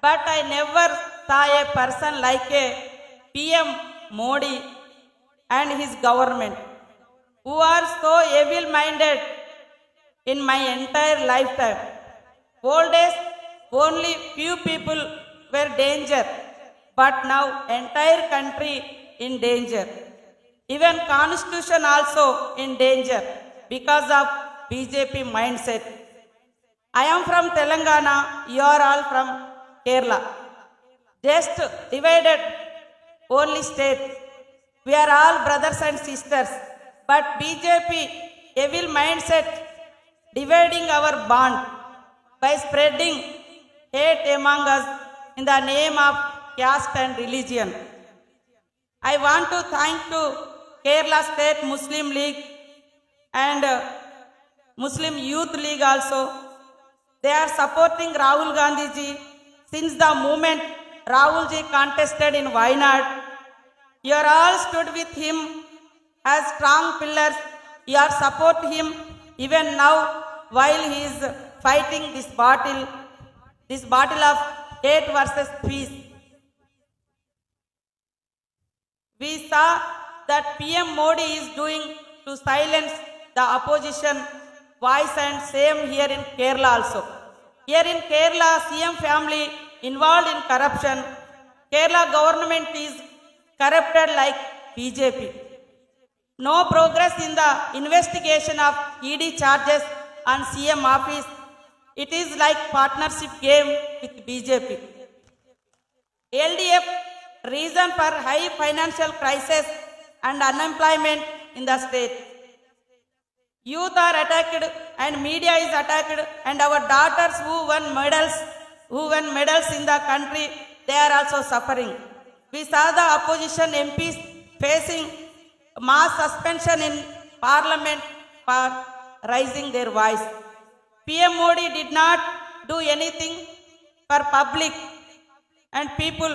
But I never saw a person like a PM Modi and his government who are so evil-minded in my entire lifetime. Old days, only few people were danger, but now entire country in danger. Even constitution also in danger because of BJP mindset. I am from Telangana, you are all from Kerala. Just divided only state. We are all brothers and sisters. But BJP evil mindset dividing our bond by spreading hate among us in the name of caste and religion. I want to thank to Kerala State Muslim League and Muslim Youth League also. They are supporting Rahul Gandhi ji since the moment Rahul ji contested in Wayanad. You are all stood with him as strong pillars. You are support him even now while he is fighting this battle of hate versus peace. We saw that PM Modi is doing to silence the opposition voice, and same here in Kerala also. Here in Kerala, CM family involved in corruption. Kerala government is corrupted like BJP. No progress in the investigation of ED charges on CM office. It is like partnership game with BJP. LDF reason for high financial crisis and unemployment in the state. Youth are attacked and media is attacked, and our daughters who won medals in the country, they are also suffering. We saw the opposition MPs facing mass suspension in parliament for raising their voice. PM Modi did not do anything for public and people,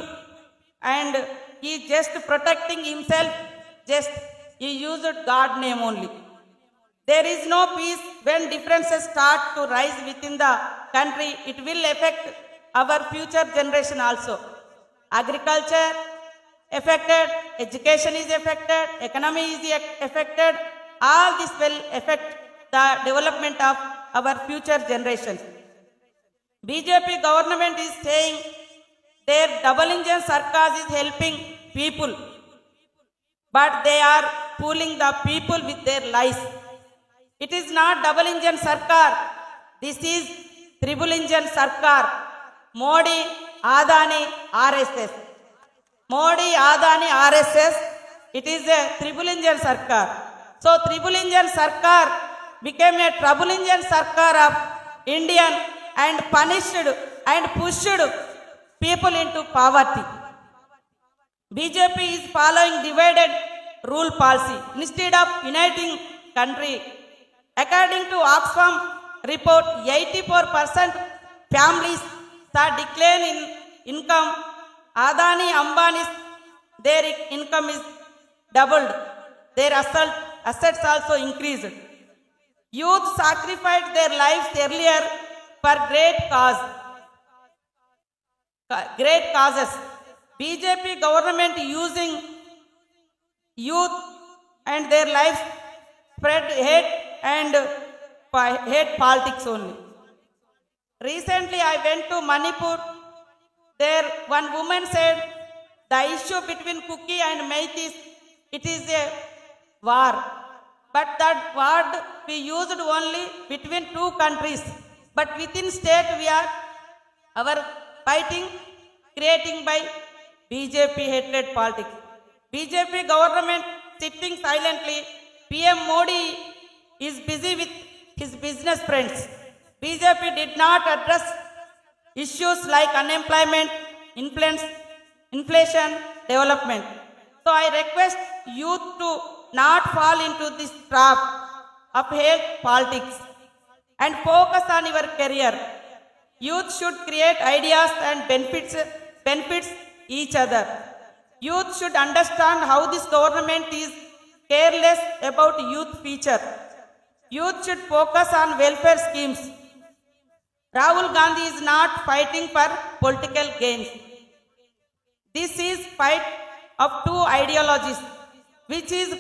and he just protecting himself, he used God name only. There is no peace when differences start to rise within the country. It will affect our future generation also. Agriculture affected, education is affected, economy is affected. All this will affect the development of our future generations. BJP government is saying their double engine sarkar is helping people, but they are fooling the people with their lies. It is not double engine sarkar. This is triple engine sarkar. Modi, Adani, RSS. Modi, Adani, RSS. It is a triple engine sarkar. So triple engine sarkar became a trouble engine sarkar of Indian and punished and pushed people into poverty. BJP is following divided rule policy instead of uniting country. According to Oxfam report, 84% families saw decline in income. Adani, Ambani's, their income is doubled. Their assets also increased. Youth sacrificed their lives earlier for great causes. BJP government using youth and their lives spread hate and hate politics only. Recently I went to Manipur. There one woman said the issue between Kuki and Meiteis, it is a war. But that word we used only between two countries. But within state we are our fighting creating by BJP hatred politics. BJP government sitting silently. PM Modi is busy with his business friends. BJP did not address issues like unemployment, inflation, development. So I request youth to not fall into this trap of hate politics and focus on your career. Youth should create ideas and benefits each other. Youth should understand how this government is careless about youth future. Youth should focus on welfare schemes. Rahul Gandhi is not fighting for political gains. This is fight of two ideologies, which is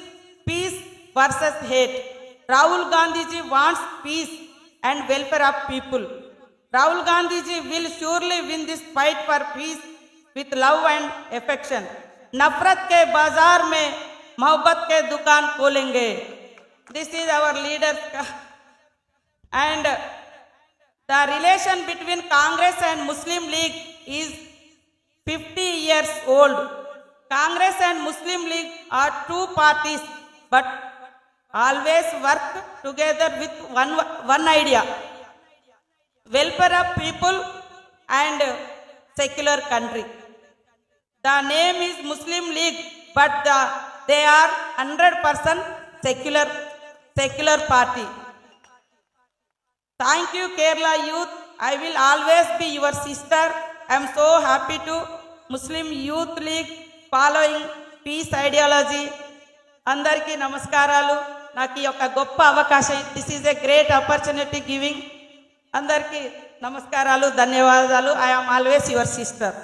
peace versus hate. Rahul Gandhi ji wants peace and welfare of people. Rahul Gandhi ji will surely win this fight for peace with love and affection. नफरत के बाजार में मोहब्बत के दुकान खोलेंगे. This is our leader. And the relation between Congress and Muslim League is 50 years old. Congress and Muslim League are two parties, but always work together with one idea: welfare of people and secular country. The name is Muslim League, but they are 100% secular party. Thank you, Kerala youth. I will always be your sister. I am so happy to Muslim Youth League following peace ideology. Andarki namaskaralu. Naki yoka goppa avakasham. This is a great opportunity giving. Andarki namaskaralu, dhanyavadalu. I am always your sister.